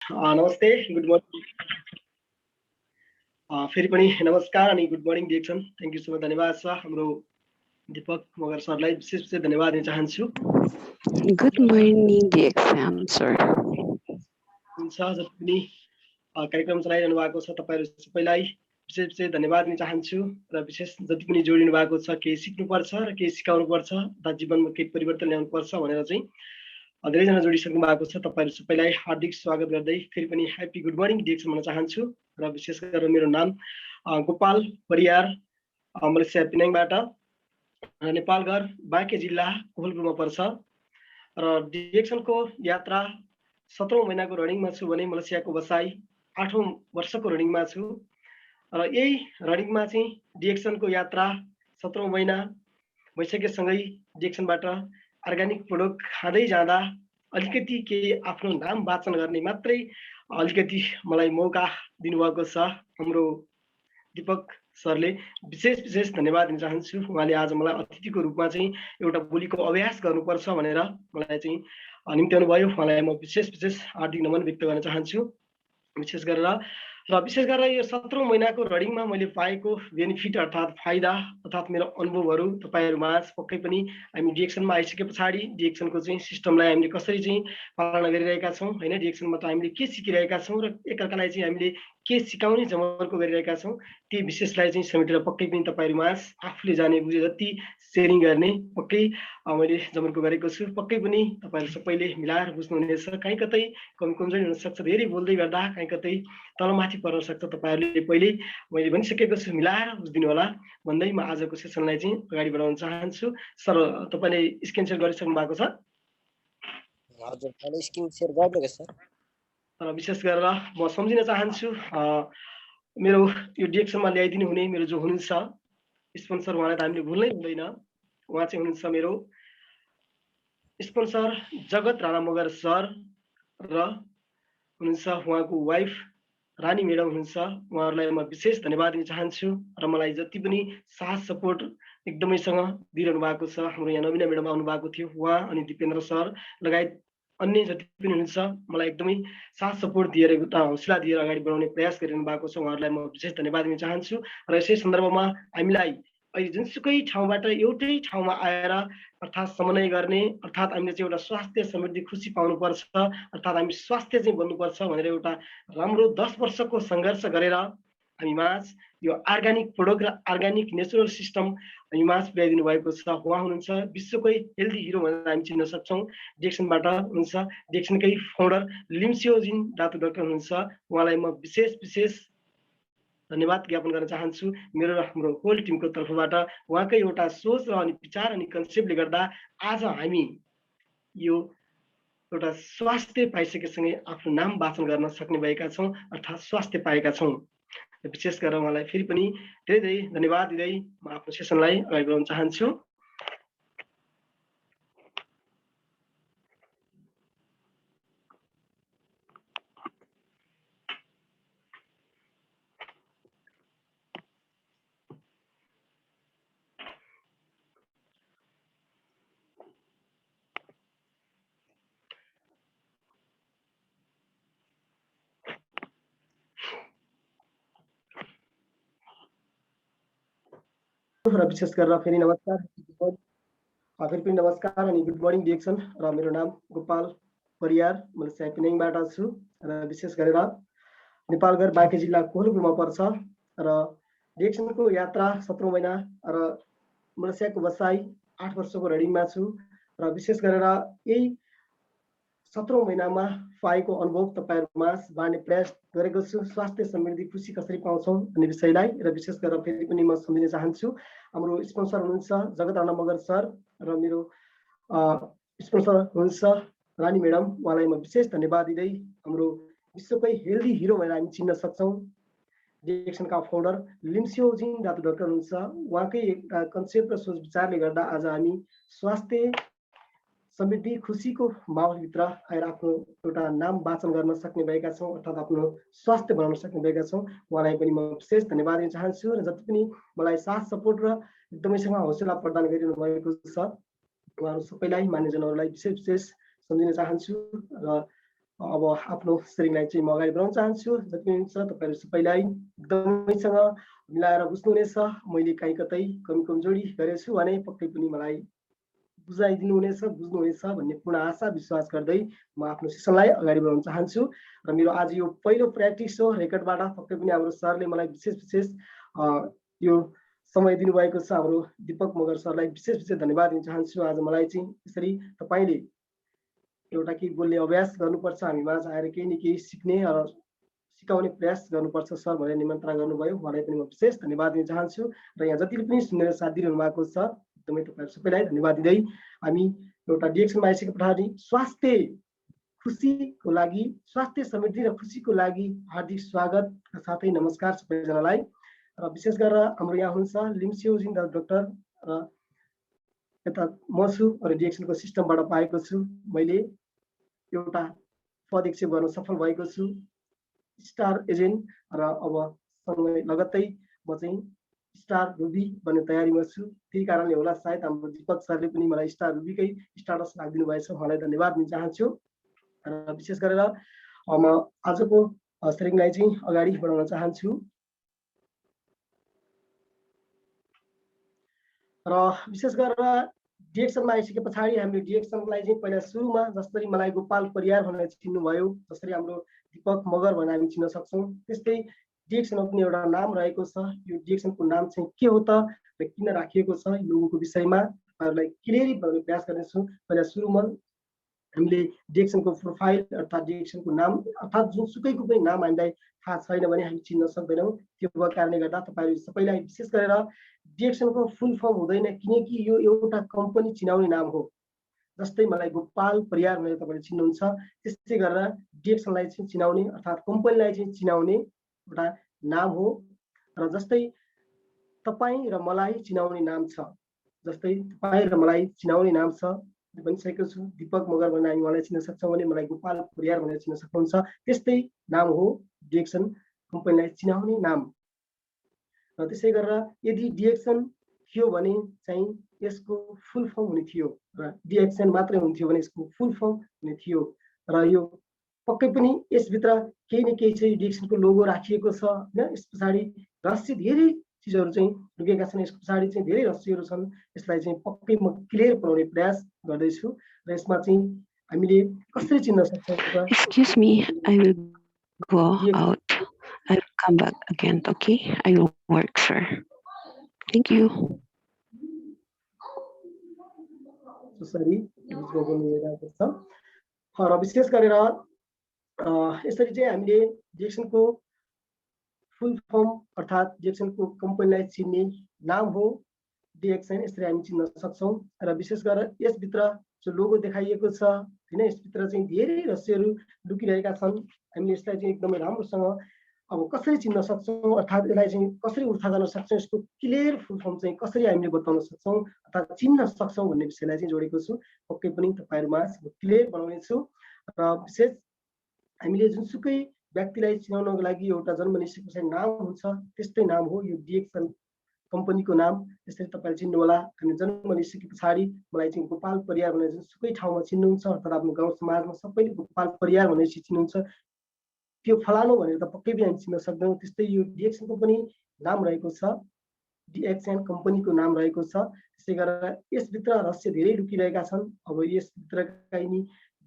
नमस्ते, good morning. फेरि पनि नमस्कार अनि good morning DXN. Thank you so much, धन्यवाद छ हाम्रो दीपक मगर सरलाई विशेष विशेष धन्यवाद दिन चाहन्छु। Good morning, DXM sir. हुन्छ, जति पनि कार्यक्रम चलाइरहनु भएको छ तपाईँहरू सबैलाई विशेष विशेष धन्यवाद दिन चाहन्छु र विशेष जति पनि जोडिनु भएको छ, केही सिक्नुपर्छ र केही सिकाउनुपर्छ अथवा जीवनमा केही परिवर्तन ल्याउनुपर्छ भनेर चाहिँ धेरैजना जोडिसक्नु भएको छ। तपाईँहरू सबैलाई हार्दिक स्वागत गर्दै फेरि पनि ह्याप्पी गुड मर्निङ डिएक्सन भन्न चाहन्छु र विशेष गरेर मेरो नाम गोपाल परियार, मलेसिया पिनाङबाट, नेपाल घर बाँके जिल्ला कोहलपुरमा पर्छ र डिएक्सनको यात्रा 17औं महिनाको रनिङमा छु भने मलेसियाको बसाई 8औं वर्षको रनिङमा छु र यही रनिङमा चाहिँ डिएक्सनको यात्रा 17औं महिना भइसकेसँगै डिएक्सनबाट अर्ग्यानिक प्रोडक्ट खाँदै जाँदा अलिकति केही आफ्नो नाम वाचन गर्ने मात्रै अलिकति मलाई मौका दिनुभएको छ हाम्रो दीपक सरले। विशेष विशेष धन्यवाद दिन चाहन्छु। उहाँले आज मलाई अतिथिको रूपमा चाहिँ एउटा बोलीको अभ्यास गर्नुपर्छ भनेर मलाई चाहिँ निम्त्याउनु भयो। उहाँलाई म विशेष विशेष हार्दिक नमन व्यक्त गर्न चाहन्छु। विशेष गरेर यो 17औं महिनाको रनिङमा मैले पाएको बेनिफिट अर्थात् फाइदा अर्थात् मेरो अनुभवहरू तपाईँहरूमा पक्कै पनि हामी डिएक्सनमा आइसके पछाडि डिएक्सनको चाहिँ सिस्टमलाई हामीले कसरी चाहिँ पालना गरिरहेका छौँ होइन, डिएक्सनमा त हामीले के सिकिरहेका छौँ र एकअर्कालाई चाहिँ हामीले के सिकाउने जमर्को गरिरहेका छौँ, ती विशेषलाई चाहिँ समेटेर पक्कै पनि तपाईँहरूमा आफूले जाने बुझे जति सेयरिङ गर्ने पक्कै मैले जमर्को गरेको छु। पक्कै पनि तपाईँहरू सबैले मिलाएर बुझ्नुहुनेछ। कहीँ कतै कमी कमजोरी हुनसक्छ, धेरै बोल्दै गर्दा कहीँ कतै तलमाथि पर्न सक्छ। तपाईँहरूले पहिल्यै मैले भनिसकेको छु, मिलाएर बुझिदिनु होला भन्दै म आजको सेसनलाई चाहिँ अगाडि बढाउन चाहन्छु। सर, तपाईँले स्क्रिन सेयर गरिसक्नु भएको छ? हजुर, मैले स्क्रिन सेयर गर्नुको छ। र विशेष गरेर म सम्झिन चाहन्छु मेरो यो डिएक्सनमा ल्याइदिनु हुने मेरो जो हुनुहुन्छ स्पोन्सर, उहाँलाई त हामीले भुल्नै हुँदैन। उहाँ चाहिँ हुनुहुन्छ मेरो स्पोन्सर जगत राणा मगर सर र हुनुहुन्छ उहाँको वाइफ रानी म्याडम हुनुहुन्छ। उहाँहरूलाई म विशेष धन्यवाद दिन चाहन्छु र मलाई जति पनि साथ सपोर्ट एकदमैसँग दिइरहनु भएको छ। हाम्रो यहाँ नवीना म्याडम आउनु भएको थियो, उहाँ अनि दिपेन्द्र सर लगायत अन्य जति पनि हुनुहुन्छ मलाई एकदमै साथ सपोर्ट दिएर एउटा हौसला दिएर अगाडि बढाउने प्रयास गरिरहनु भएको छ। उहाँहरूलाई म विशेष धन्यवाद दिन चाहन्छु र यसै सन्दर्भमा हामीलाई अहिले जुनसुकै ठाउँबाट एउटै ठाउँमा आएर अर्थात् समन्वय गर्ने अर्थात् हामीले चाहिँ एउटा स्वास्थ्य समृद्धि खुसी पाउनुपर्छ अर्थात् हामी स्वास्थ्य चाहिँ बन्नुपर्छ भनेर एउटा राम्रो 10 वर्षको सङ्घर्ष गरेर हामी माझ यो अर्ग्यानिक प्रोडक्ट र अर्ग्यानिक नेचुरल सिस्टम हामी माझ पुर्याइदिनु भएको छ। उहाँ हुनुहुन्छ विश्वकै हेल्दी हिरो भनेर हामी चिन्न सक्छौँ। डिएक्सनबाट हुनुहुन्छ, डिएक्सनकै फाउन्डर लिम्सियोजिन दातु डाक्टर हुनुहुन्छ। उहाँलाई म विशेष धन्यवाद ज्ञापन गर्न चाहन्छु मेरो र हाम्रो होल टिमको तर्फबाट। उहाँकै एउटा सोच र अनि विचार अनि कन्सेप्टले गर्दा आज हामी यो एउटा स्वास्थ्य पाइसकेसँगै आफ्नो नाम वाचन गर्न सक्ने भएका छौँ अर्थात् स्वास्थ्य पाएका छौँ। विशेष गरेर उहाँलाई फेरि पनि धेरै धेरै धन्यवाद दिँदै म आफ्नो सेसनलाई अगाडि बढाउन चाहन्छु। र विशेष गरेर फेरि नमस्कार, फेरि पनि नमस्कार अनि गुड मर्निङ डिएक्सन। र मेरो नाम गोपाल परियार, मलेसिया पिनाङबाट छु र विशेष गरेर नेपालघर बाँके जिल्ला कोहलपुरमा पर्छ र डिएक्सनको यात्रा 17औं महिना र मलेसियाको बसाई 8 वर्षको रनिङमा छु र विशेष गरेर यही 17औं महिनामा पाएको अनुभव तपाईँहरूमा बाँड्ने प्रयास गरेको छु। स्वास्थ्य समृद्धि खुसी कसरी पाउँछौँ भन्ने विषयलाई र विशेष गरेर फेरि पनि म सम्झिन चाहन्छु हाम्रो स्पोन्सर हुनुहुन्छ जगत राणा मगर सर र मेरो स्पोन्सर हुनुहुन्छ रानी म्याडम। उहाँलाई म विशेष धन्यवाद दिँदै हाम्रो विश्वकै हेल्दी हिरो भनेर हामी चिन्न सक्छौँ डिएक्सनका फाउन्डर लिम्सियोजिन दातु डाक्टर हुनुहुन्छ। उहाँकै कन्सेप्ट र सोच विचारले गर्दा आज हामी स्वास्थ्य समृद्धि खुसीको माहौलभित्र आएर आफ्नो एउटा नाम वाचन गर्न सक्ने भएका छौँ अर्थात् आफ्नो स्वास्थ्य बनाउन सक्ने भएका छौँ। उहाँलाई पनि म विशेष धन्यवाद दिन चाहन्छु र जति पनि मलाई साथ सपोर्ट र एकदमैसँग हौसला प्रदान गरिरहनु भएको छ उहाँहरू सबैलाई मान्यजनहरूलाई विशेष सम्झिन चाहन्छु र अब आफ्नो सेयरिङलाई चाहिँ म अगाडि बढाउन चाहन्छु। जति पनि छ तपाईँहरू सबैलाई एकदमैसँग मिलाएर बुझ्नुहुनेछ। मैले कहीँ कतै कमी कमजोरी गरेको छु भने पक्कै पनि मलाई बुझाइदिनुहुनेछ, बुझ्नुहुनेछ भन्ने पूर्ण आशा विश्वास गर्दै म आफ्नो सेसनलाई अगाडि बढाउन चाहन्छु। र मेरो आज यो पहिलो प्र्याक्टिस हो रेकर्डबाट। पक्कै पनि हाम्रो सरले मलाई विशेष यो समय दिनुभएको छ। हाम्रो दीपक मगर सरलाई विशेष धन्यवाद दिन चाहन्छु। आज मलाई चाहिँ यसरी तपाईँले एउटा केही बोल्ने अभ्यास गर्नुपर्छ, हामी माझ आएर केही न केही सिक्ने र सिकाउने प्रयास गर्नुपर्छ सर भनेर निमन्त्रणा गर्नुभयो। उहाँलाई पनि म विशेष धन्यवाद दिन चाहन्छु। र यहाँ जतिले पनि सुनेर साथ दिइरहनु भएको छ एकदमै तपाईँहरू सबैलाई धन्यवाद दिँदै हामी एउटा डिरेक्सनमा आइसके पछाडि स्वास्थ्य खुसीको लागि, स्वास्थ्य समृद्धि र खुसीको लागि हार्दिक स्वागत साथै नमस्कार सबैजनालाई। र विशेष गरेर हाम्रो यहाँ हुनुहुन्छ लिम्सियोजिन डाक्टर र यता म छु र डिरेक्सनको सिस्टमबाट पाएको छु। मैले एउटा पद एक्सेप्ट गर्न सफल भएको छु, स्टार एजेन्ट। र अब सँगै लगत्तै म चाहिँ स्टार रुबी बन्ने तयारीमा छु। त्यही कारणले होला सायद हाम्रो दीपक सरले पनि मलाई स्टार रुबीकै स्टाटस राखिदिनु भएछ, उहाँलाई धन्यवाद दिन चाहन्छु। र विशेष गरेर म आजको सेयरिङलाई चाहिँ अगाडि बढाउन चाहन्छु। र विशेष गरेर डिरेक्सनमा आइसके पछाडि हामीले डिरेक्सनलाई चाहिँ पहिला सुरुमा जसरी मलाई गोपाल परियार भनेर चिन्नुभयो, जसरी हाम्रो दीपक मगर भनेर हामी चिन्न सक्छौँ, त्यस्तै डिरेक्सनमा पनि एउटा नाम रहेको छ। यो डिरेक्सनको नाम चाहिँ के हो त र किन राखिएको छ, लोगोको विषयमा तपाईँहरूलाई क्लियरली बनाउने प्रयास गर्नेछु। पहिला सुरुमा हामीले डिरेक्सनको प्रोफाइल अर्थात् डिरेक्सनको नाम अर्थात् जुनसुकैको पनि नाम हामीलाई थाहा छैन भने हामी चिन्न सक्दैनौँ। त्यो भएको कारणले गर्दा तपाईँहरू सबैलाई विशेष गरेर डिरेक्सनको फुल फर्म हुँदैन, किनकि यो एउटा कम्पनी चिनाउने नाम हो। जस्तै मलाई गोपाल परियार भनेर तपाईँले चिन्नुहुन्छ, त्यस्तै गरेर डिरेक्सनलाई चाहिँ चिनाउने अर्थात् कम्पनीलाई चाहिँ चिनाउने एउटा नाम हो। र जस्तै तपाईँ र मलाई चिनाउने नाम छ, जस्तै तपाईँ र मलाई चिनाउने नाम छ भनिसकेको छु। दीपक मगर भनेर हामी उहाँलाई चिन्न सक्छौँ भने मलाई गोपाल परियार भनेर चिन्न सक्नुहुन्छ। त्यस्तै नाम हो डिरेक्सन कम्पनीलाई चिनाउने नाम। र त्यसै गरेर यदि डिरेक्सन थियो भने चाहिँ यसको फुल फर्म हुने थियो, र डिरेक्सन मात्रै हुन्थ्यो भने यसको फुल फर्म हुने थियो। र यो पक्कै पनि यसभित्र केही न केही चाहिँ डिरेक्सनको लोगो राखिएको छ होइन। यस पछाडि रहस्य धेरै चिजहरू चाहिँ लुकेका छन्, यसको पछाडि चाहिँ धेरै रहस्यहरू छन्। यसलाई चाहिँ पक्कै म क्लियर बनाउने प्रयास गर्दैछु। र यसमा चाहिँ हामीले कसरी चिन्न सक्छौँ त? Excuse me, I will go out. I will come back again, okay? I will work, sir. Thank you. र विशेष गरेर यसरी चाहिँ हामीले डिरेक्सनको फुल फर्म अर्थात् डिरेक्सनको कम्पनीलाई चिन्ने नाम हो डिरेक्सन, यसरी हामी चिन्न सक्छौँ। र विशेष गरेर यसभित्र जो लोगो देखाइएको छ होइन, यसभित्र चाहिँ धेरै रहस्यहरू लुकिरहेका छन्। हामीले यसलाई चाहिँ एकदमै राम्रोसँग अब कसरी चिन्न सक्छौँ अर्थात् यसलाई चाहिँ कसरी उठा गर्न सक्छौँ, यसको क्लियर फुल फर्म चाहिँ कसरी हामीले बताउन सक्छौँ अर्थात् चिन्न सक्छौँ भन्ने विषयलाई चाहिँ जोडेको छु। पक्कै पनि तपाईँहरूमा क्लियर बनाउने छु। र विशेष हामीले जुनसुकै व्यक्तिलाई चिनाउनको लागि एउटा जन्म निश्चित पछाडि नाम हुन्छ, त्यस्तै नाम हो यो डिरेक्सन कम्पनीको नाम। यसरी तपाईँले चिन्नु होला। हामी जन्म लिइसके पछाडि मलाई चाहिँ गोपाल परियार भनेर जुनसुकै ठाउँमा चिन्नुहुन्छ अर्थात् आफ्नो गाउँ समाजमा सबैले गोपाल परियार भनेर चिन्नुहुन्छ, त्यो फलानु भनेर त पक्कै पनि हामी चिन्न सक्दैनौँ। त्यस्तै यो डिरेक्सनको पनि नाम रहेको छ, डिरेक्सन कम्पनीको नाम रहेको छ। त्यसै गरेर यसभित्र रहस्य धेरै लुकिरहेका छन्। अब यसभित्रका यिनी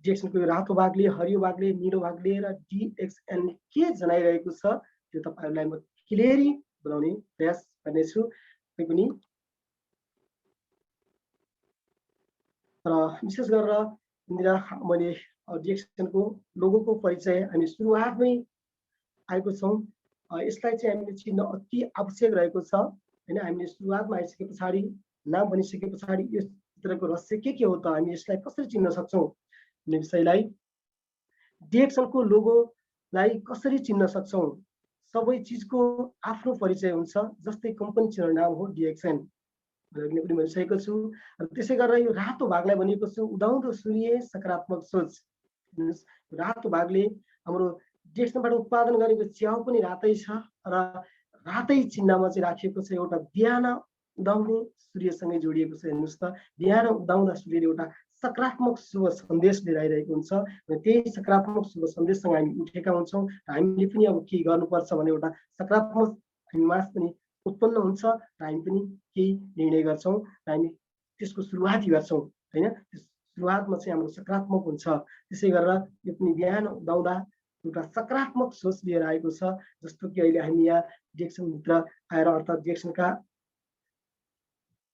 डिरेक्सनको रातो भागले, हरियो भागले, निलो भागले र डिएक्सएनले के जनाइरहेको छ त्यो तपाईँहरूलाई म क्लियरली बनाउने प्रयास गर्नेछु। पनि र विशेष गरेर मैले डिरेक्सनको लोगोको परिचय हामी सुरुवातमै आएको छौँ। यसलाई चाहिँ हामीले चिन्न अति आवश्यक रहेको छ होइन। हामीले सुरुवातमा आइसके पछाडि नाम भनिसके पछाडि यसभित्रको रहस्य के हो त, हामी यसलाई कसरी चिन्न सक्छौँ भन्ने विषयलाई, डिरेक्सनको लोगोलाई कसरी चिन्न सक्छौँ। सबै चिजको आफ्नो परिचय हुन्छ, जस्तै कम्पनी चिन्ने नाम हो डिरेक्सन भनेर पनि भनिसकेको छु। र त्यसै गरेर यो रातो भागलाई भनेको छु उदाउँदो सूर्य सकारात्मक सोच। रातो भागले हाम्रो डिरेक्सनबाट उत्पादन गरेको च्याउ पनि रातै छ र रातै चिन्हमा चाहिँ राखिएको छ। एउटा बिहान उदाउने सूर्यसँगै जोडिएको छ। हेर्नुहोस् त, बिहान उदाउँदा सूर्यले एउटा सकारात्मक शुभ सन्देश लिएर आइरहेको हुन्छ र त्यही सकारात्मक शुभ सन्देशसँग हामी उठेका हुन्छौँ र हामीले पनि अब के गर्नुपर्छ भने एउटा सकारात्मक हामीमा पनि उत्पन्न हुन्छ र हामी पनि केही निर्णय गर्छौँ र हामी त्यसको सुरुवात गर्छौँ हैन। सुरुवातमा चाहिँ हाम्रो सकारात्मक हुन्छ। त्यसै गरेर यो पनि बिहान उदाउँदा एउटा सकारात्मक सोच लिएर आएको छ। जस्तो कि अहिले हामी यहाँ डिएक्सनभित्र आएर अर्थात् डिएक्सनका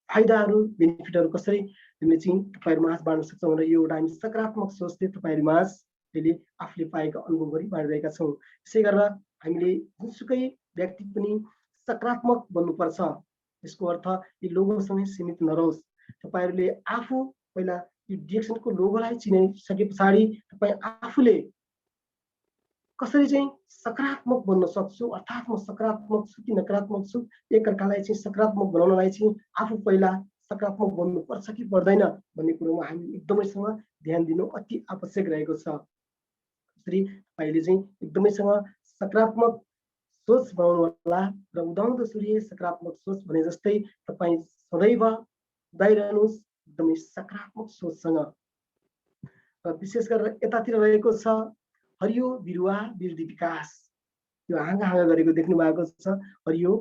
फाइदाहरू बेनिफिटहरू कसरी हामीले चाहिँ तपाईँहरू माझ बाँड्न सक्छौँ भनेर यो एउटा हामी सकारात्मक सोचले तपाईँहरू माझ अहिले आफूले पाएको अनुभव गरी बाँडिरहेका छौँ। त्यसै गरेर हामीले जुनसुकै व्यक्ति पनि सकारात्मक बन्नुपर्छ। यसको अर्थ यो लोगोसँगै सीमित नरहोस्। तपाईँहरूले आफू पहिला यो डिएक्सनको लोगोलाई चिनाइसके पछाडि तपाईँ आफूले कसरी चाहिँ सकारात्मक बन्न सक्छु, अर्थात् म सकारात्मक छु कि नकारात्मक छु, एकअर्कालाई चाहिँ सकारात्मक बनाउनलाई चाहिँ आफू पहिला सकारात्मक बन्नुपर्छ कि पर्दैन भन्ने कुरोमा हामी एकदमैसँग ध्यान दिनु अति आवश्यक रहेको छ। त्यसरी तपाईँले चाहिँ एकदमैसँग सकारात्मक सोच बनाउनु होला र उदाउँदो सूर्य सकारात्मक सोच भने जस्तै तपाईँ सदैव उदाइरहनुहोस् एकदमै सकारात्मक सोचसँग। र विशेष गरेर यतातिर रहेको छ हरियो बिरुवा वृद्धि विकास। यो हाँगा हाँगा गरेको देख्नु भएको छ। हरियो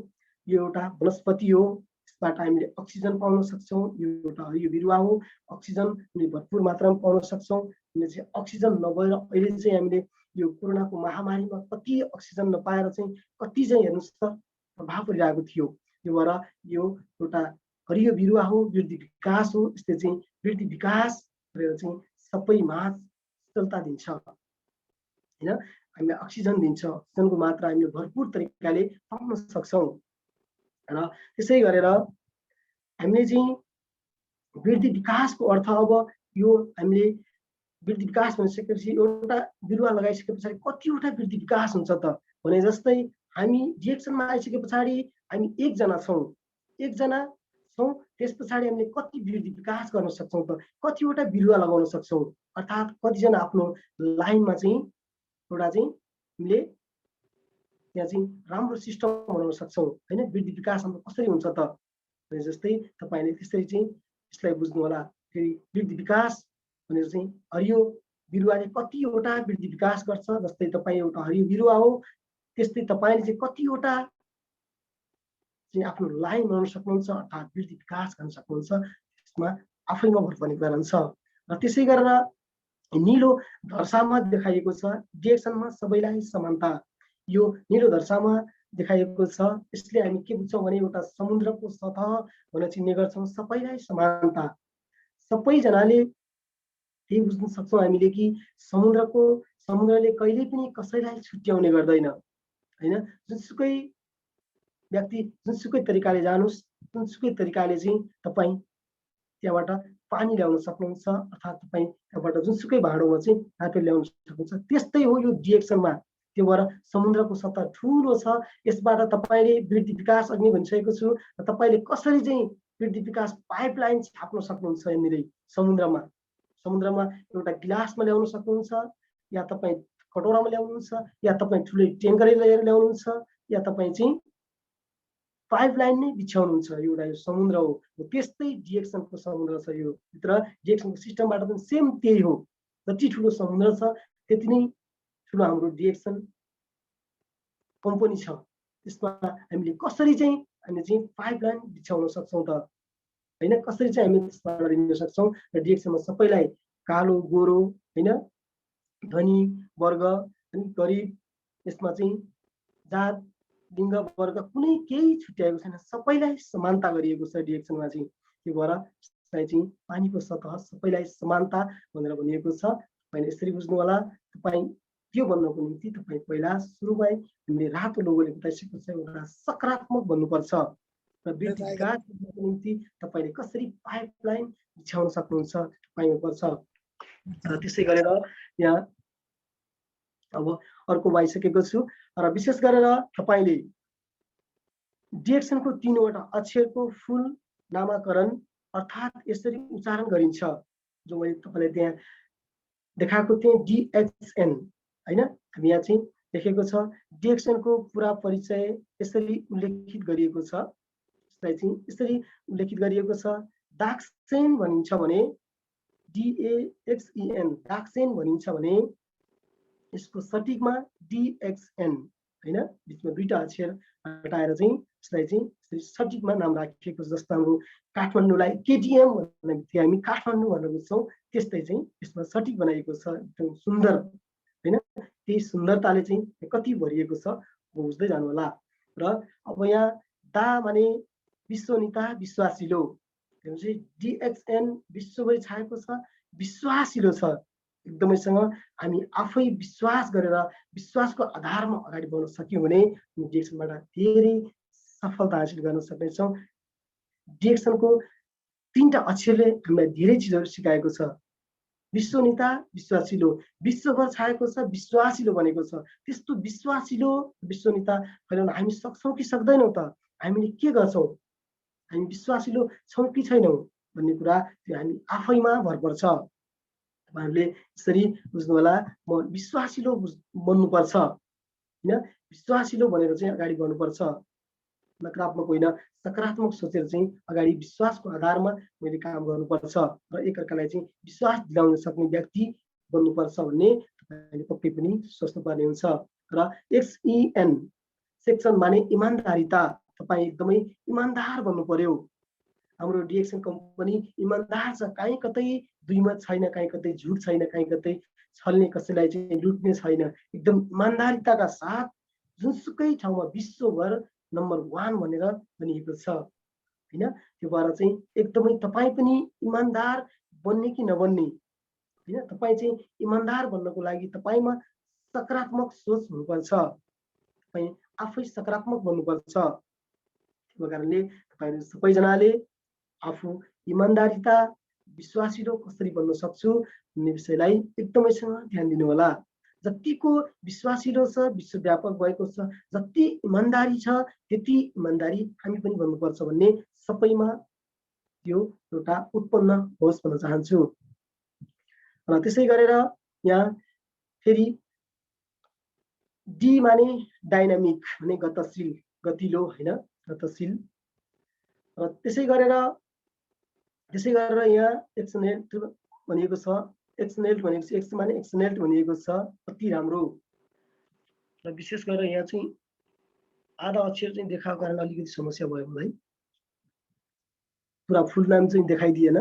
यो एउटा वनस्पति हो, यसबाट हामीले अक्सिजन पाउन सक्छौँ। यो एउटा हरियो बिरुवा हो, अक्सिजन हामीले भरपुर मात्रामा पाउन सक्छौँ। हामीले चाहिँ अक्सिजन नभएर अहिले चाहिँ हामीले यो कोरोनाको महामारीमा कति अक्सिजन नपाएर चाहिँ कति चाहिँ हेर्नुहोस् त प्रभाव परिरहेको थियो। यो भएर यो एउटा हरियो बिरुवा हो, वृद्धि विकास हो। यसले चाहिँ वृद्धि विकास गरेर चाहिँ सबै माझ शीतलता दिन्छ हैन। हामीलाई अक्सिजन दिन्छ। अक्सिजनको मात्रा हामीले भरपुर तरिकाले पाउन सक्छौँ र त्यसै गरेर हामीले चाहिँ वृद्धि विकासको अर्थ अब यो हामीले वृद्धि विकास भनिसकेपछि एउटा बिरुवा लगाइसके पछाडि कतिवटा वृद्धि विकास हुन्छ त भने जस्तै हामी डिएक्सनमा आइसके पछाडि हामी एकजना छौँ त्यस पछाडि हामीले कति वृद्धि विकास गर्न सक्छौँ त, कतिवटा बिरुवा लगाउन सक्छौँ, अर्थात् कतिजना आफ्नो लाइनमा चाहिँ एउटा चाहिँ हामीले त्यहाँ चाहिँ राम्रो सिस्टम बनाउन सक्छौँ हैन। वृद्धि विकास हाम्रो कसरी हुन्छ त भने जस्तै तपाईँले त्यसरी चाहिँ यसलाई बुझ्नु होला। फेरि वृद्धि विकास भनेर चाहिँ हरियो बिरुवाले कतिवटा वृद्धि विकास गर्छ। जस्तै तपाईँ एउटा हरियो बिरुवा हो, त्यस्तै तपाईँले चाहिँ कतिवटा चाहिँ आफ्नो लाइन बनाउन सक्नुहुन्छ, अर्थात् वृद्धि विकास गर्न सक्नुहुन्छ। त्यसमा आफैमा भर पर्ने कुरा रहन्छ। र त्यसै गरेर नीलो धर्सामा देखाइएको छ डिएक्सनमा सबैलाई समानता। यो नीलो धर्सामा देखाइएको छ। यसले हामी के बुझ्छौँ भने एउटा समुद्रको सतह भनेर चिन्ने गर्छौँ, सबैलाई समानता। सबैजनाले त्यही बुझ्न सक्छौँ हामीले कि समुद्रले कहिल्यै पनि कसैलाई छुट्याउने गर्दैन हैन। जुनसुकै व्यक्ति जुनसुकै तरिकाले जानुस्, जुनसुकै तरिकाले चाहिँ तपाईँ त्यहाँबाट पानी ल्याउन सक्नुहुन्छ, अर्थात् तपाईँ त्यहाँबाट जुनसुकै भाँडोमा चाहिँ राखेर ल्याउन सक्नुहुन्छ। त्यस्तै हो यो डिएक्सनमा। त्यो भएर समुद्रको सतह ठुलो छ। यसबाट तपाईँले वृद्धि विकास अघि भनिसकेको छु र तपाईँले कसरी चाहिँ वृद्धि विकास पाइपलाइन छाप्न सक्नुहुन्छ यहाँनिर समुद्रमा एउटा गिलासमा ल्याउन सक्नुहुन्छ, या तपाईँ कटोरामा ल्याउनुहुन्छ, या तपाईँ ठुलै ट्याङ्करै लिएर ल्याउनुहुन्छ, या तपाईँ चाहिँ पाइपलाइन नै बिछ्याउनुहुन्छ। एउटा यो समुद्र हो। त्यस्तै डिएक्सनको समुद्र छ। यो भित्र डिएक्सनको सिस्टमबाट पनि सेम त्यही हो। जति ठुलो समुद्र छ त्यति नै ठुलो हाम्रो डिएक्सन कम्पनी छ। त्यसमा हामीले कसरी चाहिँ पाइपलाइन बिछ्याउन सक्छौँ त हैन, कसरी चाहिँ हामी त्यसबाट लिन सक्छौँ। र डिएक्सनमा सबैलाई कालो गोरो हैन, धनी वर्ग अनि गरिब, यसमा चाहिँ जात लिङ्ग वर्ग कुनै केही छुट्याएको छैन, सबैलाई समानता गरिएको छ डिएक्सनमा चाहिँ। त्यो भएर यसलाई चाहिँ पानीको सतह सबैलाई समानता भनेर भनिएको छ। तपाईँले यसरी बुझ्नु होला। तपाईँ त्यो बन्नको निम्ति तपाईँ पहिला सुरुमै हामीले रातो लोगोले बताइसकेको छ एउटा सकारात्मक बन्नुपर्छ। र वृद्धि विकास गर्नको निम्ति तपाईँले कसरी पाइपलाइन बिछ्याउन सक्नुहुन्छ तपाईँमा पर्छ। र त्यसै गरेर यहाँ अब अर्को आइसकेको छु। र विशेष गरेर तपाईँले डिएक्सनको 3वटा अक्षरको फुल नामाकरण अर्थात् यसरी उच्चारण गरिन्छ, जो मैले तपाईँलाई त्यहाँ देखाएको थिएँ डिएक्सएन हैन। हामी यहाँ चाहिँ लेखेको छ डिएक्सएनको पुरा परिचय यसरी उल्लेखित गरिएको छ। यसलाई चाहिँ यसरी उल्लेखित गरिएको छ। डाक्सेन भनिन्छ भने DAXEN डाक्सेन भनिन्छ भने यसको सठिकमा DXN हैन, बिचमा दुईटा अक्षर हटाएर चाहिँ यसलाई चाहिँ सठिकमा नाम राखिएको छ। जस्तो हाम्रो काठमाडौँलाई KTM भन्ने बित्तिकै हामी काठमाडौँ भनेर बुझ्छौँ, त्यस्तै चाहिँ यसमा सठिक बनाइएको छ, एकदम सुन्दर हैन। त्यही सुन्दरताले चाहिँ कति भरिएको छ बुझ्दै जानु होला। र अब यहाँ दा माने विश्वनिता विश्वासिलो, चाहिँ DXN विश्वभरि छाएको छ, विश्वासिलो छ एकदमैसँग। हामी आफै विश्वास गरेर विश्वासको आधारमा अगाडि बढ्न सक्यौँ भने डिएक्सनबाट धेरै सफलता हासिल गर्न सक्नेछौँ। डिएक्सनको 3टा अक्षरले हामीलाई धेरै चिजहरू सिकाएको छ। विश्वनिता विश्वासिलो, विश्वभर छाएको छ, विश्वासिलो बनेको छ। त्यस्तो विश्वासिलो विश्वनिता फैलाउन हामी सक्छौँ कि सक्दैनौँ त? हामीले के गर्छौँ? हामी विश्वासिलो छौँ कि छैनौँ भन्ने कुरा त्यो हामी आफैमा भर पर्छ। तपाईँहरूले यसरी बुझ्नु होला, म विश्वासिलो बन्नुपर्छ हैन, विश्वासिलो बनेर चाहिँ अगाडि बढ्नुपर्छ। नकारात्मक होइन, सकारात्मक सोचेर चाहिँ अगाडि विश्वासको आधारमा मैले काम गर्नुपर्छ र एकअर्कालाई चाहिँ विश्वास दिलाउन सक्ने व्यक्ति बन्नुपर्छ भन्ने तपाईँले पक्कै पनि सोच्नुपर्ने हुन्छ। र XEN सेक्सन माने इमान्दारिता, तपाईँ एकदमै इमान्दार बन्नु पर्यो। हाम्रो डिएक्सन कम्पनी इमान्दार छ, कहीँ कतै दुईमत छैन, कहीँ कतै झुट छैन, कहीँ कतै छल्ने कसैलाई चाहिँ लुट्ने छैन। एकदम इमान्दारिताका साथ जुनसुकै ठाउँमा विश्वभर नम्बर 1 भनेर भनिएको छ हैन। त्यो भएर चाहिँ एकदमै तपाईँ पनि इमान्दार बन्ने कि नबन्ने हैन, तपाईँ चाहिँ इमान्दार बन्नको लागि तपाईँमा सकारात्मक सोच हुनुपर्छ, तपाईँ आफै सकारात्मक बन्नुपर्छ। त्यो कारणले तपाईँहरू सबैजनाले आफू इमान्दारिता विश्वासिलो कसरी बन्न सक्छु भन्ने विषयलाई एकदमैसँग ध्यान दिनु होला। जतिको विश्वासिलो छ, विश्वव्यापक भएको छ, जति इमान्दारी छ त्यति इमान्दारी हामी पनि बन्नुपर्छ भन्ने सबैमा त्यो एउटा उत्पन्न होस् भन्न चाहन्छु। र त्यसै गरेर यहाँ फेरि डी माने डाइनामिक भने गतिशील, गतिलो हैन, गतिशील। र त्यसै गरेर यहाँ एक्सनेल्ट भनिएको छ। एक्सनेल्ट भनेको चाहिँ एक्स माने एक्सनेल्ट भनिएको छ, अति राम्रो। र विशेष गरेर यहाँ चाहिँ आधा अक्षर चाहिँ देखाएको कारण अलिकति समस्या भयो मलाई, पुरा फुल नाम चाहिँ देखाइदिएन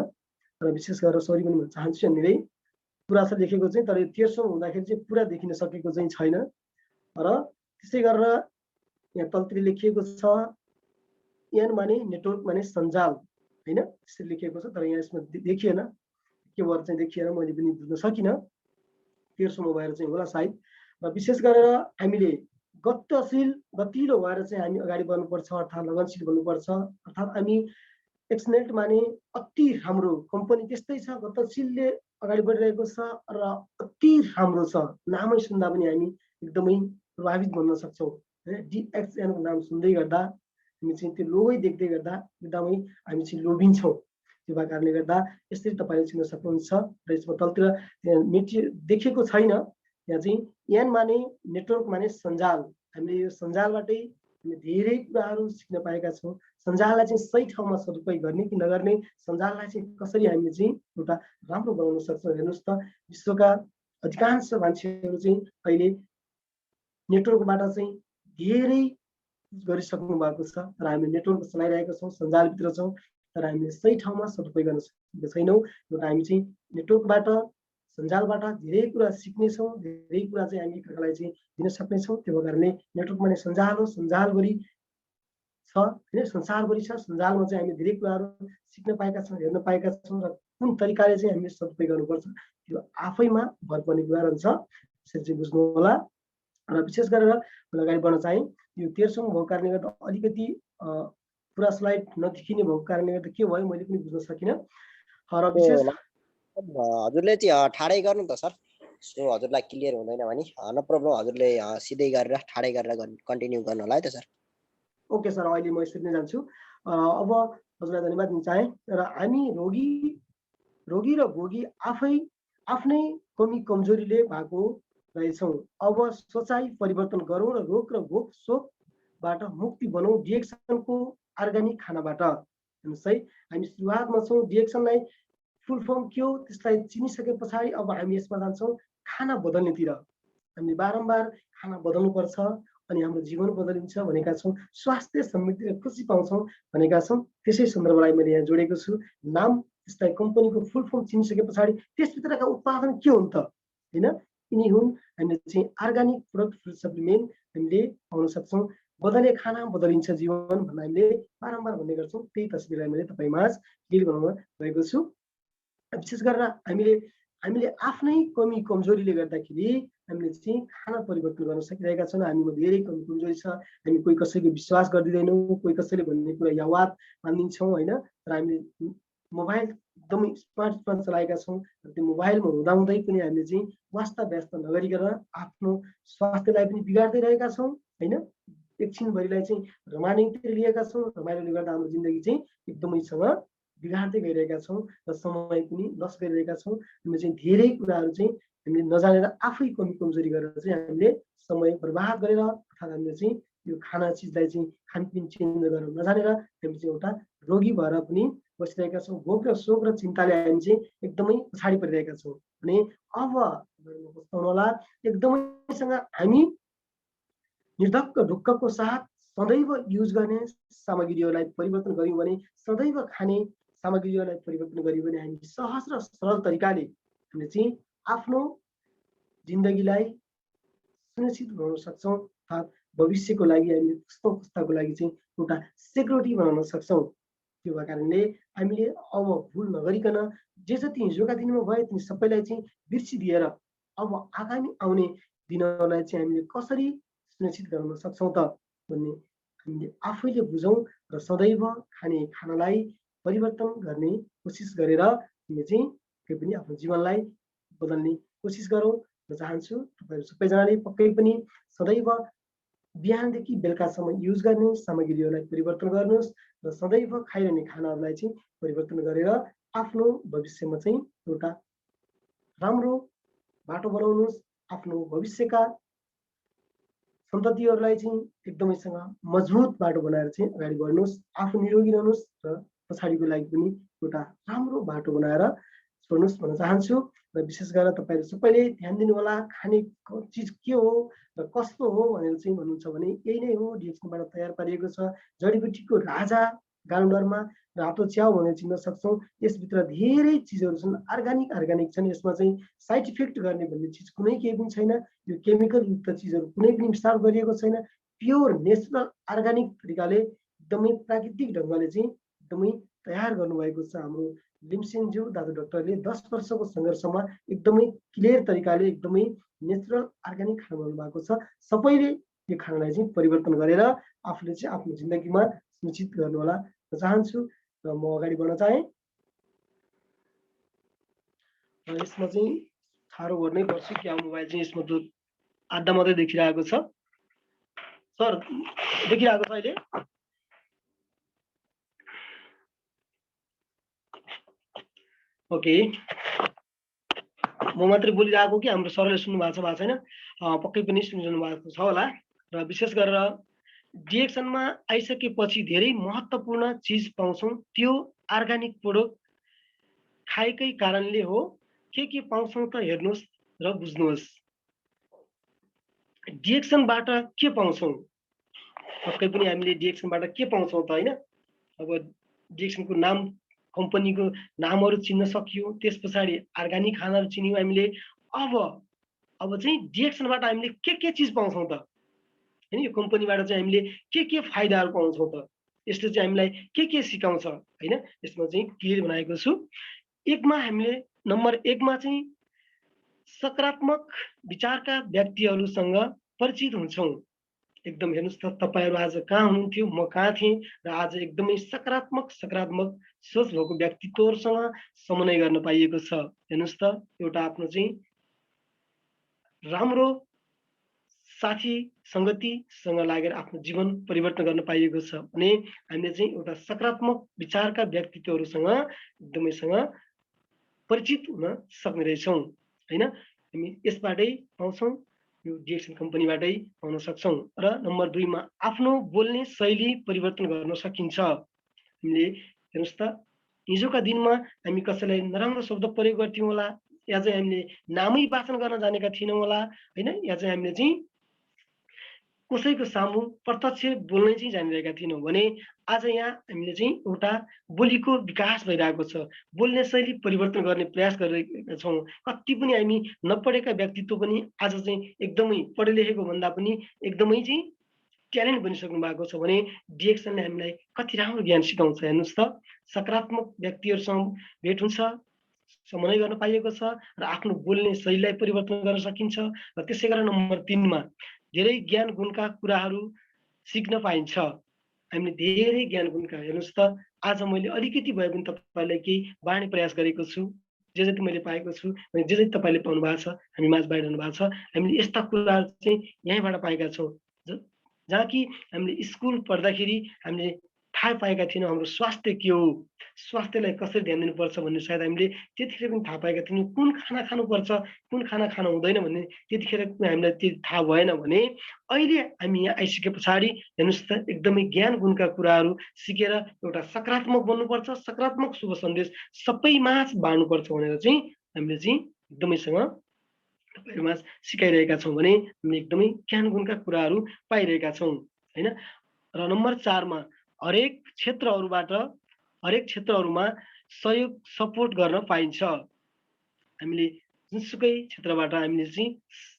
र विशेष गरेर सरी पनि भन्न चाहन्छु। यहाँनिर पुरा छ लेखेको चाहिँ, तर यो तेर्सो हुँदाखेरि चाहिँ पुरा देखिन सकेको चाहिँ छैन। र त्यसै गरेर यहाँ तलतिर लेखिएको छ एन माने नेटवर्क माने सञ्जाल हैन, त्यसरी लेखिएको छ, तर यहाँ यसमा देखिएन, के भएर चाहिँ देखिएन मैले पनि बुझ्न सकिनँ, तेर्सोमा भएर चाहिँ होला सायद। र विशेष गरेर हामीले गतिशील गतिलो भएर चाहिँ हामी अगाडि बढ्नुपर्छ, अर्थात् लगनशील बन्नुपर्छ। अर्थात् हामी एक्सनेल्ट माने अति राम्रो, कम्पनी त्यस्तै छ, गतिशीलले अगाडि बढिरहेको छ र अति राम्रो छ, नामै सुन्दा पनि हामी एकदमै प्रभावित बन्न सक्छौँ। डिएक्सएन को नाम सुन्दै गर्दा हामी चाहिँ त्यो लोगै देख्दै गर्दा एकदमै हामी चाहिँ लोभिन्छौँ। त्यो भएको कारणले गर्दा यसरी तपाईँले चिन्न सक्नुहुन्छ। र यसमा तलतिर देखेको छैन, यहाँ चाहिँ एन माने नेटवर्क माने सञ्जाल। हामीले यो सञ्जालबाटै हामी धेरै कुराहरू सिक्न पाएका छौँ। सञ्जाललाई चाहिँ सही ठाउँमा सदुपयोग गर्ने कि नगर्ने, सञ्जाललाई चाहिँ कसरी हामीले चाहिँ एउटा राम्रो बनाउन सक्छौँ। हेर्नुहोस् त, विश्वका अधिकांश मान्छेहरू चाहिँ अहिले नेटवर्कबाट चाहिँ धेरै गरिसक्नु भएको छ, तर हामी नेटवर्क चलाइरहेका छौँ, सञ्जालभित्र छौँ, तर हामीले सही ठाउँमा सदुपयोग गर्न सकेका छैनौँ। एउटा हामी चाहिँ नेटवर्कबाट सञ्जालबाट धेरै कुरा सिक्नेछौँ, धेरै कुरा चाहिँ हामी एकअर्कालाई चाहिँ दिन सक्नेछौँ। त्यो कारणले नेटवर्क माने सञ्जाल हो, सञ्जालभरि छ हैन, संसारभरि छ। सञ्जालमा चाहिँ हामी धेरै कुराहरू सिक्न पाएका छौँ, हेर्न पाएका छौँ, र कुन तरिकाले चाहिँ हामीले सदुपयोग गर्नुपर्छ त्यो आफैमा भर पर्ने कुरा रहन्छ। त्यसरी चाहिँ बुझ्नु होला। र विशेष गरेर अगाडि बढ्न चाहे यो तेर्सोमा भएको कारणले गर्दा अलिकति पुरा स्लाइड नदेखिने भएको कारणले गर्दा के भयो मैले पनि बुझ्न सकिनँ। र विशेष हजुरले चाहिँ ठाडै गर्नु त सर, सो हजुरलाई क्लियर हुँदैन भने न प्रब्लम, हजुरले सिधै गरेर ठाडै गरेर कन्टिन्यू गर्नु होला है त सर। ओके सर, अहिले म यसरी नै जान्छु। अब हजुरलाई धन्यवाद दिन चाहे। र हामी रोगी र भोगी आफ्नै कमी कमजोरीले भएको रहेछौँ। अब सोचाइ परिवर्तन गरौँ र रोग र भोक शोकबाट मुक्ति बनाऊ डिएक्सनको अर्ग्यानिक खानाबाट। हेर्नुहोस् है, हामी सुरुवातमा छौँ, डिएक्सनलाई फुल फर्म के हो त्यसलाई चिनिसके पछाडि अब हामी यसमा जान्छौँ खाना बदल्नेतिर। हामीले बारम्बार खाना बदल्नुपर्छ अनि हाम्रो जीवन बदलिन्छ भनेका छौँ, स्वास्थ्य समृद्धि र खुसी पाउँछौँ भनेका छौँ। त्यसै सन्दर्भलाई मैले यहाँ जोडेको छु। नाम त्यसलाई कम्पनीको फुल फर्म चिनिसके पछाडि त्यसभित्रका उत्पादन के हुन् त होइन, यिनी हुन् हामीले चाहिँ अर्ग्यानिक प्रोडक्ट फुड सप्लिमेन्ट हामीले पाउन सक्छौँ। बदले खाना बदलिन्छ जीवन भनेर हामीले बारम्बार भन्ने गर्छौँ। त्यही तस्बिरलाई मैले तपाईँमाझ क्लियर बनाउन गएको छु। विशेष गरेर हामीले आफ्नै कमी कमजोरीले गर्दाखेरि हामीले चाहिँ खाना परिवर्तन गर्न सकिरहेका छौँ। हामीमा धेरै कमी कमजोरी छ। हामी कोही कसैको विश्वास गरिदिँदैनौँ, कोही कसैले भन्ने कुरा यावाद मानिदिन्छौँ होइन। तर हामीले मोबाइल एकदमै स्मार्टफोन चलाएका छौँ। त्यो मोबाइलमा हुँदाहुँदै पनि हामीले चाहिँ वास्ता व्यस्त नगरिकन आफ्नो स्वास्थ्यलाई पनि बिगार्दै रहेका छौँ होइन। एकछिनभरिलाई चाहिँ रमाइलोतिर लिएका छौँ, रमाइलोले गर्दा हाम्रो जिन्दगी चाहिँ एकदमैसँग बिगार्दै गइरहेका छौँ र समय पनि लस गरिरहेका छौँ। हामीले चाहिँ धेरै कुराहरू चाहिँ हामीले नजानेर आफै कमी कमजोरी गरेर चाहिँ हामीले समय बर्बाद गरेर अर्थात् हामीले चाहिँ यो खाना चिजलाई चाहिँ खानपिन चेन्ज गर्न नजानेर हामी चाहिँ एउटा रोगी भएर पनि बसिरहेका छौँ। भोक र शोक र चिन्ताले हामी चाहिँ एकदमै पछाडि परिरहेका छौँ। अनि अब बस्नु होला एकदमैसँग हामी निर्धक्क ढुक्कको साथ सदैव युज गर्ने सामग्रीहरूलाई परिवर्तन गऱ्यौँ भने, सदैव खाने सामग्रीहरूलाई परिवर्तन गऱ्यौँ भने हामी सहज र सरल तरिकाले हामीले चाहिँ आफ्नो जिन्दगीलाई सुनिश्चित बनाउन सक्छौँ। अर्थात् भविष्यको लागि हामीले पुस्ताको लागि चाहिँ एउटा सेक्युरिटी बनाउन सक्छौँ। त्यो भएको कारणले हामीले अब भुल नगरिकन जे जति हिजोका दिनमा भयो ती सबैलाई चाहिँ बिर्सिदिएर अब आगामी आउने दिनहरूलाई चाहिँ हामीले कसरी सुनिश्चित गर्न सक्छौँ त भन्ने हामीले आफैले बुझौँ र सदैव खाने खानालाई परिवर्तन गर्ने कोसिस गरेर हामीले चाहिँ के पनि आफ्नो जीवनलाई बदल्ने कोसिस गरौँ म चाहन्छु। तपाईँहरू सबैजनाले पक्कै पनि सदैव बिहानदेखि बेलुकासम्म युज गर्ने सामग्रीहरूलाई परिवर्तन गर्नुहोस् र सदैव खाइरहने खानाहरूलाई चाहिँ परिवर्तन गरेर आफ्नो भविष्यमा चाहिँ एउटा राम्रो बाटो बनाउनुहोस्। आफ्नो भविष्यका सन्ततिहरूलाई चाहिँ एकदमैसँग मजबुत बाटो बनाएर चाहिँ अगाडि बढ्नुहोस्। आफू निरोगी रहनुहोस् र पछाडिको लागि पनि एउटा राम्रो बाटो बनाएर छोड्नुहोस् भन्न चाहन्छु। र विशेष गरेर तपाईँहरू सबैले ध्यान दिनु होला, खाने चिज के हो र कस्तो हो भनेर चाहिँ भन्नुहुन्छ भने यही नै हो, डिएक्सनबाट तयार पारिएको छ। जडीबुटीको राजा गाउँडरमा रातो च्याउ भनेर चिन्न सक्छौँ। यसभित्र धेरै चिजहरू छन्, अर्ग्यानिक छन्। यसमा चाहिँ साइड इफेक्ट गर्ने भन्ने चिज कुनै केही पनि छैन। यो केमिकल युक्त चिजहरू कुनै पनि मिसाल गरिएको छैन। प्योर नेचुरल अर्ग्यानिक तरिकाले एकदमै प्राकृतिक ढङ्गले चाहिँ एकदमै तयार गर्नुभएको छ हाम्रो लिम्सेनज्यू दाजु डाक्टरले। 10 वर्षको सङ्घर्षमा एकदमै क्लियर तरिकाले एकदमै नेचुरल अर्ग्यानिक खाना बनाउनु भएको छ। सबैले यो खानालाई चाहिँ परिवर्तन गरेर आफूले चाहिँ आफ्नो जिन्दगीमा सुनिश्चित गर्नु होला म चाहन्छु र म अगाडि बढ्न चाहेँ। यसमा चाहिँ साह्रो गर्नै पर्छ कि अब मोबाइल चाहिँ यसमा त आधा मात्रै देखिरहेको छ। सर देखिरहेको छ अहिले? ओके, म मात्रै बोलिरहेको कि हाम्रो सरले सुन्नु भएको छैन? पक्कै पनि सुनिरहनु भएको छ होला। र विशेष गरेर डिएक्सनमा आइसकेपछि धेरै महत्त्वपूर्ण चिज पाउँछौँ। त्यो अर्ग्यानिक प्रोडक्ट खाएकै कारणले हो। के पाउँछौँ त हेर्नुहोस् र बुझ्नुहोस्। डिएक्सनबाट के पाउँछौँ? पक्कै पनि हामीले डिएक्सनबाट के पाउँछौँ त होइन? अब डिएक्सनको नाम, कम्पनीको नामहरू चिन्न सकियो, त्यस पछाडि अर्ग्यानिक खानाहरू चिन्यौँ हामीले। अब चाहिँ डिएक्सनबाट हामीले के चिज पाउँछौँ त होइन? यो कम्पनीबाट चाहिँ हामीले के फाइदाहरू पाउँछौँ त? यसले चाहिँ हामीलाई के सिकाउँछ होइन? यसमा चाहिँ क्लियर बनाएको छु। हामीले नम्बर 1 मा चाहिँ सकारात्मक विचारका व्यक्तिहरूसँग परिचित हुन्छौँ। एकदम हेर्नुहोस् त, तपाईँहरू आज कहाँ हुनुहुन्थ्यो, म कहाँ थिएँ र आज एकदमै सकारात्मक सोच भएको व्यक्तित्वहरूसँग समन्वय गर्न पाइएको छ। हेर्नुहोस् त, एउटा आफ्नो चाहिँ राम्रो साथी सङ्गतिसँग लागेर आफ्नो जीवन परिवर्तन गर्न पाइएको छ भने हामीले चाहिँ एउटा सकारात्मक विचारका व्यक्तित्वहरूसँग एकदमैसँग परिचित हुन सक्ने रहेछौँ होइन? हामी यसबाटै पाउँछौँ, यो डिएक्सन कम्पनीबाटै पाउन सक्छौँ। र नम्बर 2 मा आफ्नो बोल्ने शैली परिवर्तन गर्न सकिन्छ। हामीले हेर्नुहोस् त, हिजोका दिनमा हामी कसैलाई नराम्रो शब्द प्रयोग गर्थ्यौँ होला, या चाहिँ हामीले नामै वाचन गर्न जानेका थिएनौँ होला हैन, या चाहिँ हामीले चाहिँ कसैको सामु प्रत्यक्ष बोल्नै चाहिँ जानिरहेका थिएनौँ भने आज यहाँ हामीले चाहिँ एउटा बोलीको विकास भइरहेको छ, बोल्ने शैली परिवर्तन गर्ने प्रयास गरिरहेका छौँ। कति पनि हामी नपढेका व्यक्तित्व पनि आज चाहिँ एकदमै पढे लेखेको भन्दा पनि एकदमै चाहिँ ट्यालेन्ट बनिसक्नु भएको छ भने डिएक्सनले हामीलाई कति राम्रो ज्ञान सिकाउँछ। हेर्नुहोस् त, सकारात्मक व्यक्तिहरूसँग भेट हुन्छ, समन्वय गर्न पाइएको छ र आफ्नो बोल्ने शैलीलाई परिवर्तन गर्न सकिन्छ। र त्यसै गरेर नम्बर 3 मा धेरै ज्ञान गुणका कुराहरू सिक्न पाइन्छ। हामीले धेरै ज्ञान गुणका, हेर्नुहोस् त, आज मैले अलिकति भए पनि तपाईँलाई केही बाँड्ने प्रयास गरेको छु, जे जति मैले पाएको छु भने जे जति तपाईँले पाउनु भएको छ, हामी माझ बाँडिरहनु भएको छ। हामीले यस्ता कुराहरू चाहिँ यहीँबाट पाएका छौँ, जहाँ कि हामीले स्कुल पढ्दाखेरि हामीले थाहा पाएका थिएनौँ हाम्रो स्वास्थ्य के हो, स्वास्थ्यलाई कसरी ध्यान दिनुपर्छ भन्ने सायद हामीले त्यतिखेर पनि थाहा पाएका थिएनौँ। कुन खाना खानुपर्छ, कुन खाना खानु हुँदैन भन्ने त्यतिखेर पनि हामीलाई त्यो थाहा भएन भने अहिले हामी यहाँ आइसके पछाडि हेर्नुहोस् त, एकदमै ज्ञान गुणका कुराहरू सिकेर एउटा सकारात्मक बन्नुपर्छ, सकारात्मक शुभ सन्देश सबैमाझ बाँड्नुपर्छ भनेर चाहिँ हामीले चाहिँ एकदमैसँग तपाईँहरूमाझ सिकाइरहेका छौँ भने हामीले एकदमै ज्ञान गुणका कुराहरू पाइरहेका छौँ हैन। र नम्बर 4 मा हरेक क्षेत्रहरूमा सहयोग सपोर्ट गर्न पाइन्छ। हामीले जुनसुकै क्षेत्रबाट हामीले चाहिँ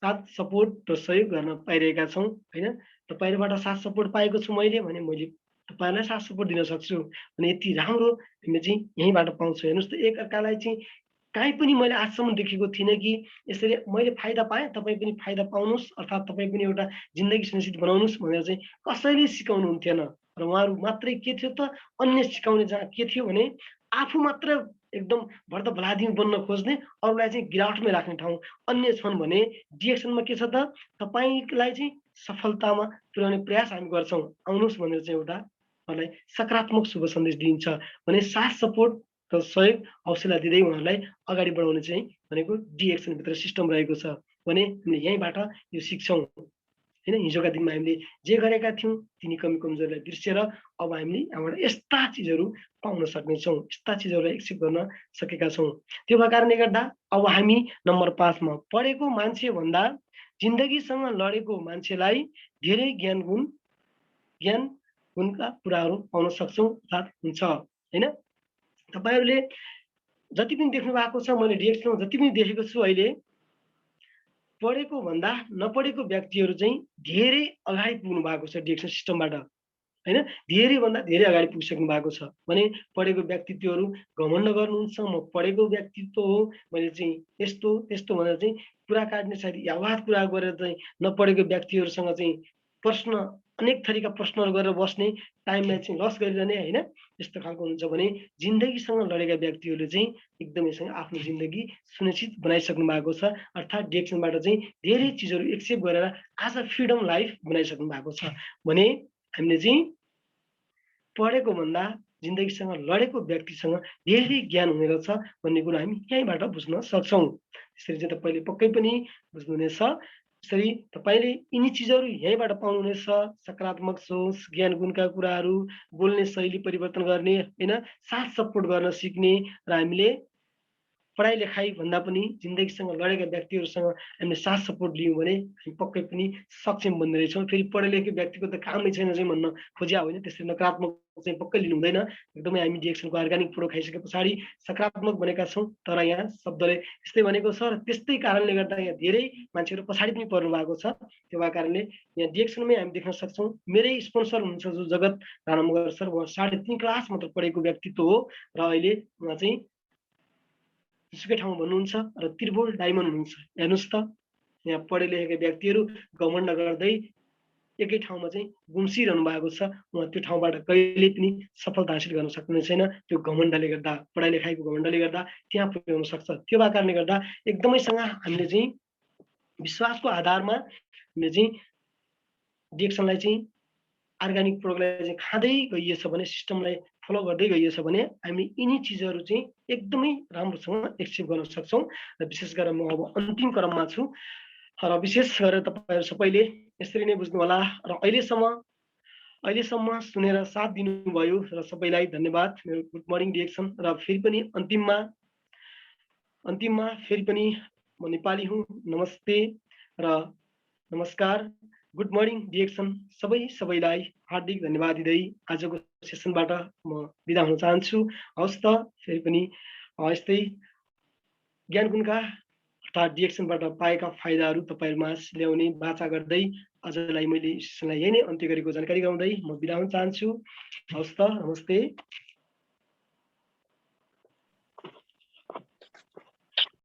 साथ सपोर्ट र सहयोग गर्न पाइरहेका छौँ हैन। तपाईँहरूबाट साथ सपोर्ट पाएको छु मैले भने मैले तपाईँहरूलाई साथ सपोर्ट दिन सक्छु भने यति राम्रो हामीले चाहिँ यहीँबाट पाउँछौँ। हेर्नुहोस् त, एकअर्कालाई चाहिँ काहीँ पनि मैले आजसम्म देखेको थिइनँ कि यसरी मैले फाइदा पाएँ तपाईँ पनि फाइदा पाउनुहोस्, अर्थात् तपाईँ पनि एउटा जिन्दगी सुनिश्चित बनाउनुहोस् भनेर चाहिँ कसैले सिकाउनु हुन्थेन। र उहाँहरू मात्रै के थियो त, अन्य सिकाउने जहाँ के थियो भने आफू मात्र एकदम भर्द भलादिमी बन्न खोज्ने, अरूलाई चाहिँ गिरावटमै राख्ने ठाउँ अन्य छन् भने डिएक्सनमा के छ त, तपाईँलाई चाहिँ सफलतामा पुर्याउने प्रयास हामी गर्छौँ, आउनुहोस् भनेर चाहिँ एउटा मलाई सकारात्मक शुभ सन्देश दिन्छ भने साथ सपोर्ट र सहयोग हौसला दिँदै उहाँहरूलाई अगाडि बढाउने चाहिँ भनेको डिएक्सनभित्र सिस्टम रहेको छ भने हामीले यहीँबाट यो सिक्छौँ हैन। हिजोका दिनमा हामीले जे गरेका थियौँ तिनी कमी कमजोरीलाई बिर्सेर अब हामीले यहाँबाट यस्ता चिजहरू पाउन सक्नेछौँ, यस्ता चिजहरूलाई एक्सेप्ट गर्न सकेका छौँ। त्यो भएको कारणले गर्दा अब हामी नम्बर 5 मा पढेको मान्छे भन्दा जिन्दगीसँग लडेको मान्छेलाई धेरै ज्ञान गुणका कुराहरू पाउन सक्छौँ अर्थात् हुन्छ हैन। तपाईँहरूले जति पनि देख्नु भएको छ, मैले डिएक्सनमा जति पनि देखेको छु अहिले, पढेको भन्दा नपढेको व्यक्तिहरू चाहिँ धेरै अगाडि पुग्नु भएको छ डिएक्सन सिस्टमबाट हैन। धेरै भन्दा धेरै अगाडि पुगिसक्नु भएको छ भने पढेको व्यक्तित्वहरू घमण्ड गर्नुहुन्छ, म पढेको व्यक्तित्व हो, मैले चाहिँ यस्तो त्यस्तो भनेर चाहिँ कुरा काट्ने, सायद यावाद कुरा गरेर चाहिँ नपढेको व्यक्तिहरूसँग चाहिँ प्रश्न, अनेक थरीका प्रश्नहरू गरेर बस्ने, टाइमलाई चाहिँ लस गरिरहने हैन, यस्तो खालको हुन्छ भने जिन्दगीसँग लडेका व्यक्तिहरूले चाहिँ एकदमैसँग आफ्नो जिन्दगी सुनिश्चित बनाइसक्नु भएको छ। अर्थात् डिएक्सनबाट चाहिँ धेरै चिजहरू एक्सेप्ट गरेर आज फ्रिडम लाइफ बनाइसक्नु भएको छ भने हामीले चाहिँ पढेको भन्दा जिन्दगीसँग लडेको व्यक्तिसँग धेरै ज्ञान हुने रहेछ भन्ने कुरा हामी यहीँबाट बुझ्न सक्छौँ। त्यसरी चाहिँ तपाईँले पक्कै पनि बुझ्नुहुनेछ। त्यसरी तपाईँले यिनी चिजहरू यहीँबाट पाउनुहुनेछ, सकारात्मक सोच, ज्ञान गुणका कुराहरू, बोल्ने शैली परिवर्तन गर्ने हैन, साथ सपोर्ट गर्न सिक्ने र हामीले पढाइ लेखाइ भन्दा पनि जिन्दगीसँग लडेका व्यक्तिहरूसँग हामीले साथ सपोर्ट लियौँ भने हामी पक्कै पनि सक्षम बन्ने रहेछौँ। फेरि पढे लेखेको व्यक्तिको त कामै छैन चाहिँ भन्न खोज्या होइन, त्यसरी नकारात्मक चाहिँ पक्कै लिनु हुँदैन। एकदमै हामी डिएक्सनको अर्ग्यानिक प्रोडक्ट खाइसके पछाडि सकारात्मक बनेका छौँ, तर यहाँ शब्दले त्यस्तै भनेको छ र त्यस्तै कारणले गर्दा यहाँ धेरै मान्छेहरू पछाडि पनि पर्नु भएको छ। त्यो भएको कारणले यहाँ डिएक्सनमै हामी देख्न सक्छौँ। मेरै स्पोन्सर हुनुहुन्छ जो जगत राणा मगर सर, उहाँ 3.5 क्लास मात्र पढेको व्यक्तित्व हो र अहिले उहाँ चाहिँ जुसुकै ठाउँमा भन्नुहुन्छ र त्रिभुवन डायमन्ड हुनुहुन्छ। हेर्नुहोस् त, यहाँ पढे लेखेका व्यक्तिहरू घमण्ड गर्दै एकै ठाउँमा चाहिँ गुम्सिरहनु भएको छ, उहाँ त्यो ठाउँबाट कहिले पनि सफलता हासिल गर्न सक्ने छैन। त्यो घमण्डले गर्दा, पढाइ लेखाइको घमण्डले गर्दा त्यहाँ पुर्याउन सक्छ। त्यो भएको कारणले गर्दा एकदमैसँग हामीले चाहिँ विश्वासको आधारमा हामीले चाहिँ डिएक्सनलाई चाहिँ अर्ग्यानिक प्रोग्रामलाई चाहिँ खाँदै गइएछ भने, सिस्टमलाई फलो गर्दै गइएछ भने हामीले यिनी चिजहरू चाहिँ एकदमै राम्रोसँग एक्सेप्ट गर्न सक्छौँ। र विशेष गरेर म अब अन्तिम क्रममा छु र विशेष गरेर तपाईँहरू सबैले यसरी नै बुझ्नु होला। र अहिलेसम्म अहिलेसम्म सुनेर साथ दिनुभयो र सबैलाई धन्यवाद। मेरो गुड मर्निङ डिएक्सन र फेरि पनि अन्तिममा फेरि पनि म नेपाली हुँ, नमस्ते र नमस्कार। गुड मर्निङ डिएक्सन सबैलाई हार्दिक धन्यवाद दिँदै आजको सेसनबाट म बिदा हुन चाहन्छु। हवस् त, फेरि पनि यस्तै ज्ञानगुणका अर्थात् डिएक्सनबाट पाएका फाइदाहरू तपाईँहरूमा ल्याउने बाचा गर्दै आजलाई मैले सेसनलाई यही नै अन्त्य गरेको जानकारी गराउँदै म बिदा हुन चाहन्छु। हवस् त, नमस्ते।